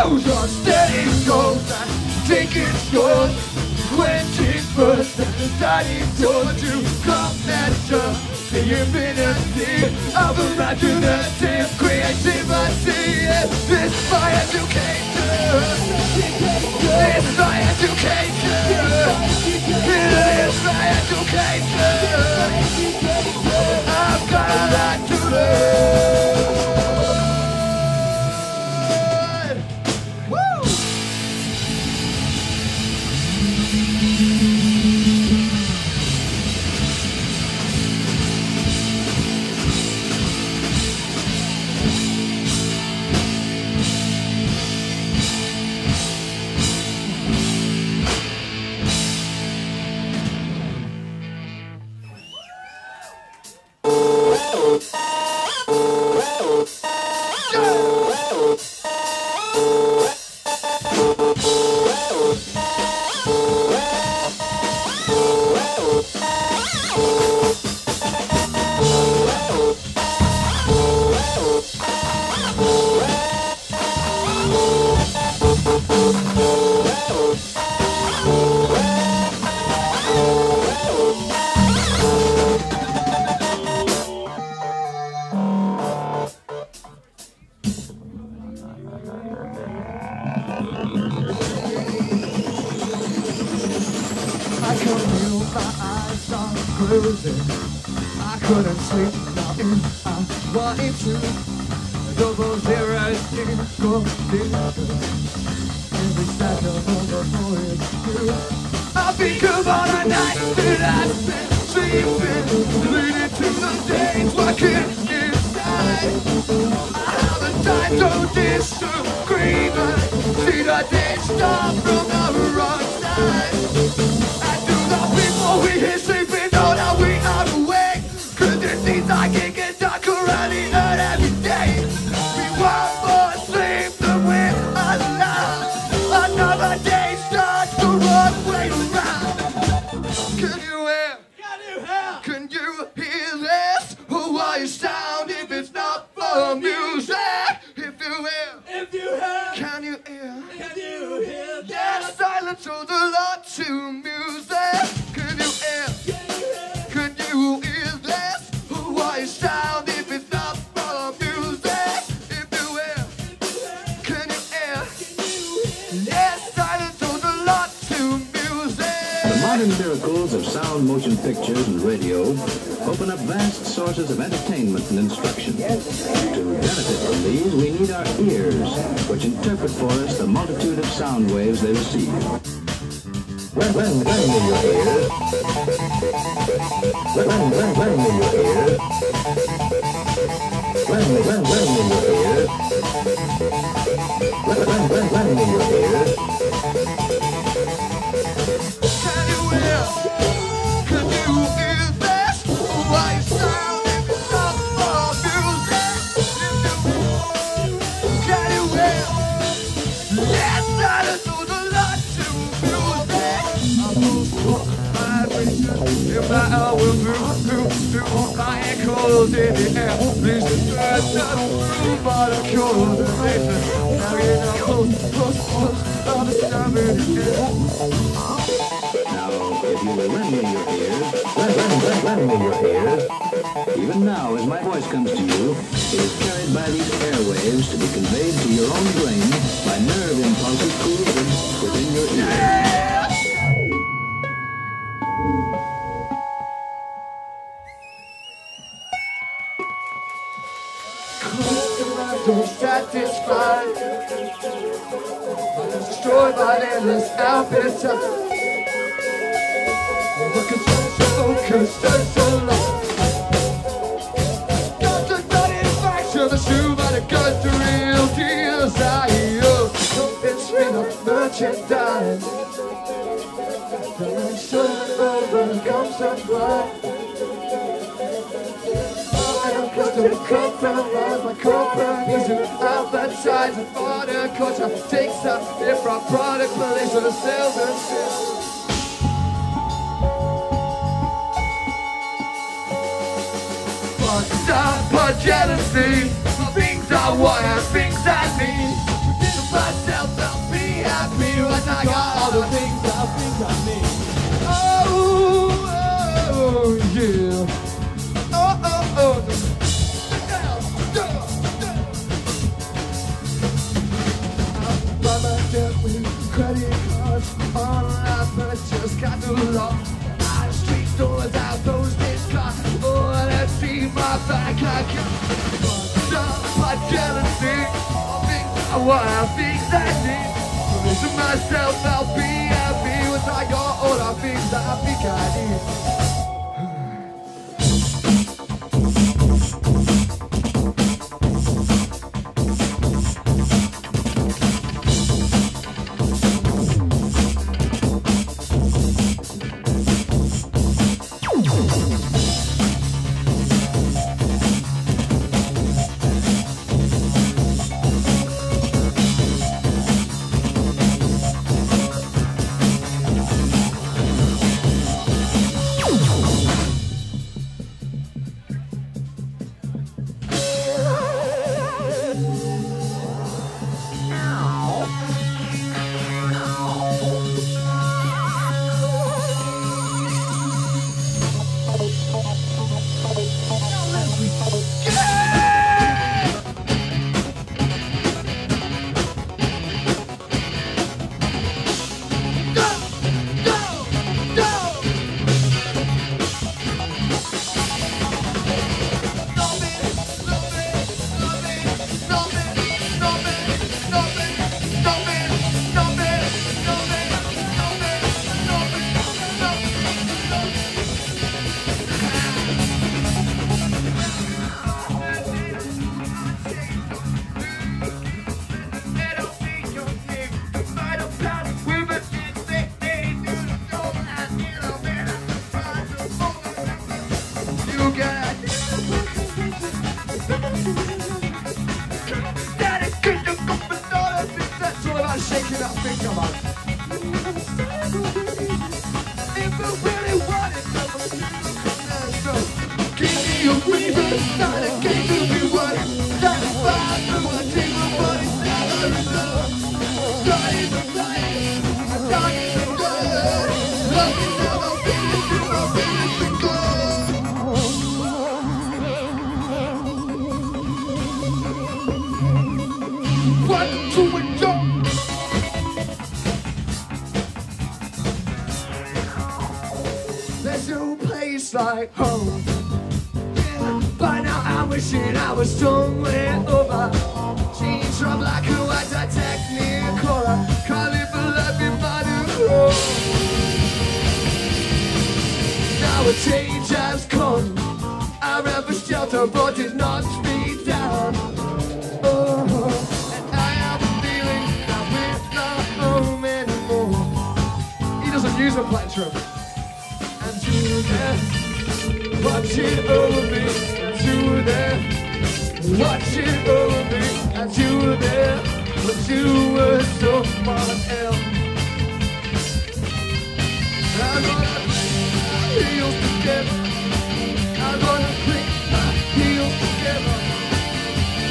Goes on steady goes and taking scores 21st and deciding to come measure the infinity of imaginative creativity. It's my education. It's my education. It's my education. I've got a lot to learn. I couldn't sleep, nothing I wanted to. Double zeros in computers. Every second of the floor is true. I think of all the nights that I've spent sleeping, leading to the days working inside. I haven't time to disagree, but see the day start from the wrong side. And do the people we hear sleeping know that we are awake? Cause it seems like it gets darker and it hurt every day. We want more sleep than we're alive. Another day starts the wrong way around. Can you hear? Can you hear this? Why is sound if it's not for music? If you hear, can you hear? Yes, silence owes a lot to music. Can you hear? Can you hear this? Why is sound if it's not for music? If you hear, can you hear? Yes, silence owes a lot to music. The modern miracles of sound motion pictures and radio open up vast sources of entertainment and instruction. To benefit from these, we need our ears, which interpret for us the multitude of sound waves they receive. Lend me your ears. Lend me your ears. Lend me your ears. Lend me your ears. Can you hear? Can you hear this? Why sound if it's not for music? Can you hear? Yes, silence owes a lot to music. I'm gonna vibration in my hour through my echoes in the air. Please just through molecules and faces. Now you're not close, understanding the air. Now, if you will lend me your ears, lend me your ears. Even now, as my voice comes to you, it is carried by these airwaves to be conveyed to your own brain by nerve impulses created within your ears. Don't satisfied, destroyed by endless appetite. Look at so focused and so long. Got the satisfaction, the shoe, but it got the real desire. It's been a merchandise. The sun over comes to fly. To compromise my companies who advertise and modern culture takes a different product place for the sales and sales. Fucked up by jealousy, things I want and things I need. To myself I'll be happy when I got all the things I need. Oh, yeah. Oh. Credit cards, online purchase, got the law. Out of street stores, out those discards. Oh, let's see my bank account. Fucked up by jealousy, things I want, things I need. To myself, I'll be happy once I got all the things I think I need. There's no place like home. By now I'm wishing I was somewhere over. Jeans from black and white, I technicolor. Can't live a life in my new clothes. Now a change has come. I ran for shelter but did not speak down. Oh, and I have a feeling that we're not home anymore. He doesn't use a plectrum. And you were there, watching over me. And you were there, watching over me. And you were there, but you were someone else. I'm gonna click my heels together. I'm gonna click my heels together.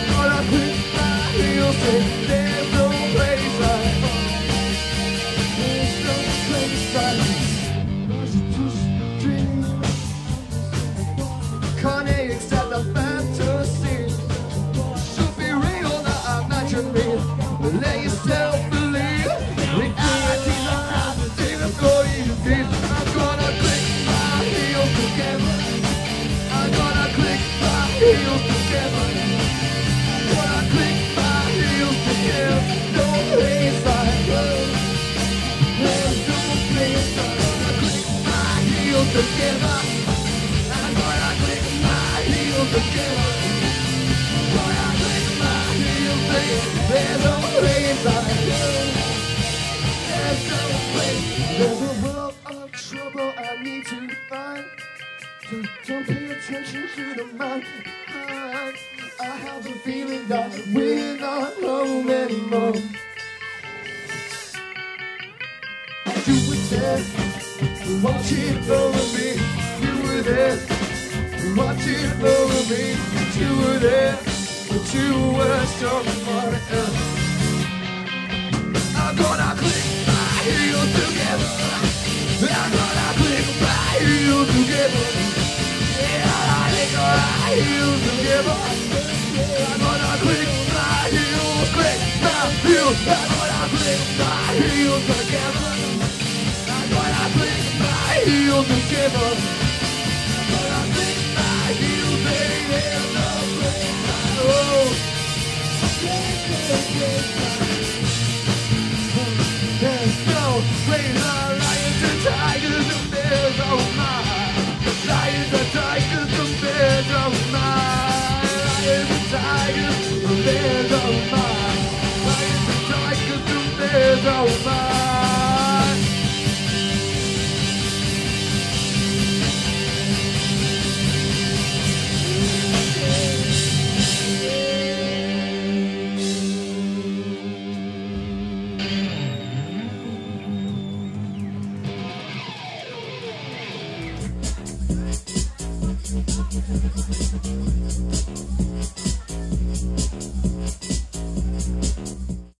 Gonna click my heels and there's no place like home. There's no place like home. Was it just a dream? Can't accept the fantasy. Should be real, not imagine me. But let yourself believe. Reality's around the thing that's going to be. I'm gonna click my heels together. I'm gonna click my heels together. Gonna click my heels together. No place like home. There's no place like home. Gonna click my heels together. I'm gonna click my heels together. Gonna click my heels together. There's no place like you. There's no place. There's a world of trouble I need to find. So don't pay attention to the mind. I have a feeling that we're not home anymore. You were there, watching over me. You were there, watching over me. You were there, but you were someone else. I'm gonna click my heels together. I'm gonna click my heels together. Yeah, I click my heels together. I'm gonna click my heels, click my heels. I'm gonna click my heels together. I'm gonna click my heels together. I'm gonna click my heels, baby. There's no place like home. There's no place like lions and tigers and bears, oh my. Lions and tigers and bears, oh my. Lions and tigers and bears, oh my. Lions and tigers and bears, oh my.